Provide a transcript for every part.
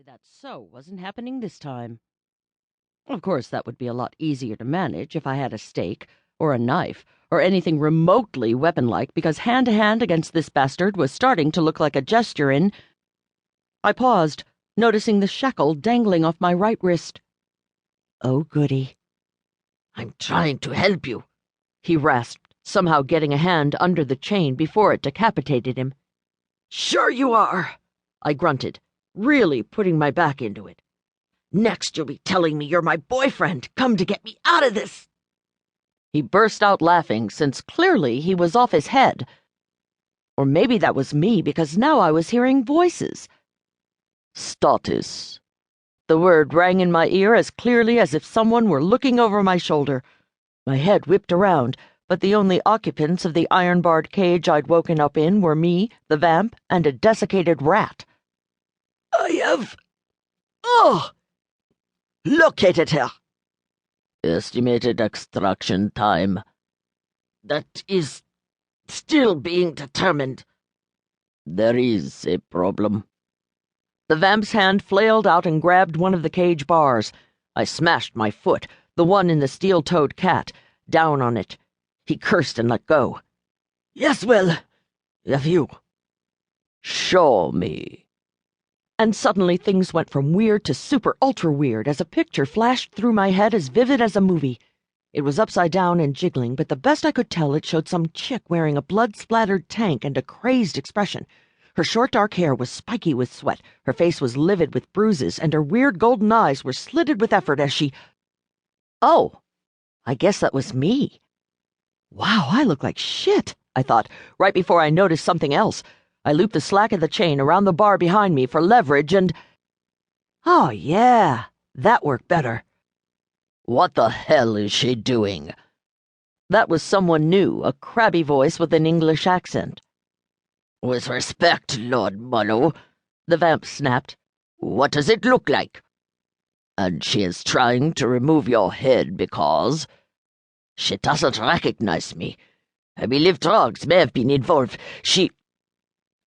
Only that so wasn't happening this time. Of course, that would be a lot easier to manage if I had a stake, or a knife, or anything remotely weapon-like, because hand-to-hand against this bastard was starting to look like a gesture in... I paused, noticing the shackle dangling off my right wrist. Oh, goody. "I'm trying to help you," he rasped, somehow getting a hand under the chain before it decapitated him. "Sure you are," I grunted, really putting my back into it. "Next you'll be telling me you're my boyfriend, come to get me out of this." He burst out laughing, since clearly he was off his head. Or maybe that was me, because now I was hearing voices. Status. The word rang in my ear as clearly as if someone were looking over my shoulder. My head whipped around, but the only occupants of the iron-barred cage I'd woken up in were me, the vamp, and a desiccated rat. "I have... Oh! Located her." "Estimated extraction time." "That is still being determined." "There is a problem." The vamp's hand flailed out and grabbed one of the cage bars. I smashed my foot, the one in the steel-toed cat, down on it. He cursed and let go. "Yes, well, have you?" "Show me." And suddenly things went from weird to super-ultra-weird as a picture flashed through my head as vivid as a movie. It was upside down and jiggling, but the best I could tell it showed some chick wearing a blood-splattered tank and a crazed expression. Her short dark hair was spiky with sweat, her face was livid with bruises, and her weird golden eyes were slitted with effort as she... Oh, I guess that was me. Wow, I look like shit, I thought, right before I noticed something else. I looped the slack of the chain around the bar behind me for leverage and... Oh, yeah, that worked better. "What the hell is she doing?" That was someone new, a crabby voice with an English accent. "With respect, Lord Mullo," the vamp snapped. "What does it look like?" "And she is trying to remove your head because... She doesn't recognize me. I believe drugs may have been involved.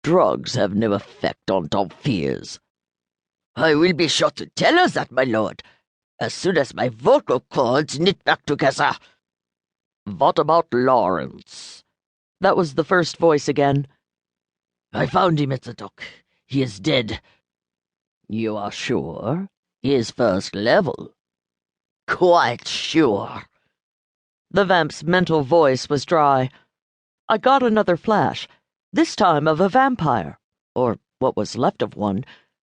Drugs have no effect on dhampirs." "I will be sure to tell her that, my lord, as soon as my vocal cords knit back together." "What about Lawrence?" That was the first voice again. "I found him at the dock. He is dead." "You are sure? He is first level." "Quite sure." The vamp's mental voice was dry. I got another flash, this time of a vampire, or what was left of one,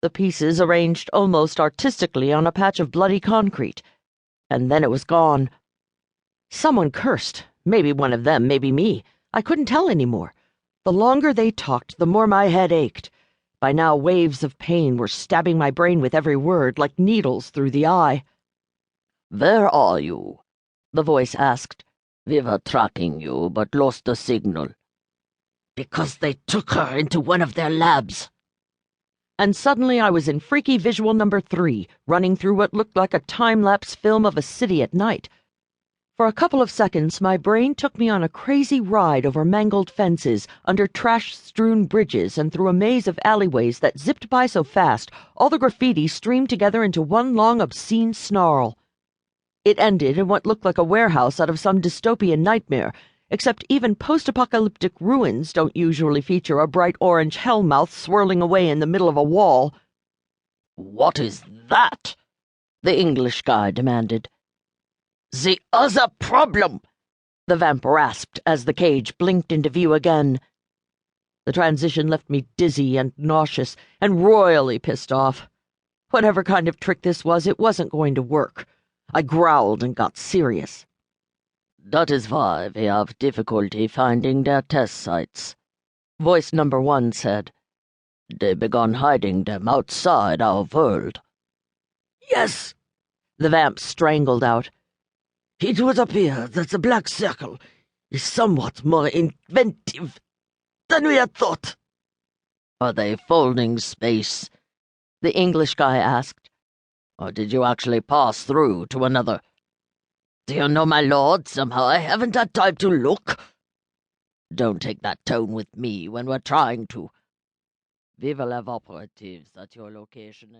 the pieces arranged almost artistically on a patch of bloody concrete. And then it was gone. Someone cursed, maybe one of them, maybe me. I couldn't tell anymore. The longer they talked, the more my head ached. By now, waves of pain were stabbing my brain with every word, like needles through the eye. "Where are you?" the voice asked. "We were tracking you, but lost the signal." "Because they took her into one of their labs." And suddenly I was in freaky visual number 3, running through what looked like a time-lapse film of a city at night. For a couple of seconds, my brain took me on a crazy ride over mangled fences, under trash-strewn bridges, and through a maze of alleyways that zipped by so fast, all the graffiti streamed together into one long, obscene snarl. It ended in what looked like a warehouse out of some dystopian nightmare, except even post-apocalyptic ruins don't usually feature a bright orange hellmouth swirling away in the middle of a wall. "What is that?" the English guy demanded. "The other problem," the vamp rasped as the cage blinked into view again. The transition left me dizzy and nauseous and royally pissed off. Whatever kind of trick this was, it wasn't going to work. I growled and got serious. "That is why we have difficulty finding their test sites," voice number 1 said. "They began hiding them outside our world." "Yes," the vamp strangled out. "It would appear that the Black Circle is somewhat more inventive than we had thought." "Are they folding space?" the English guy asked. "Or did you actually pass through to another?" "Do you know, my lord, somehow I haven't had time to look." "Don't take that tone with me when we're trying to. We will have operatives at your location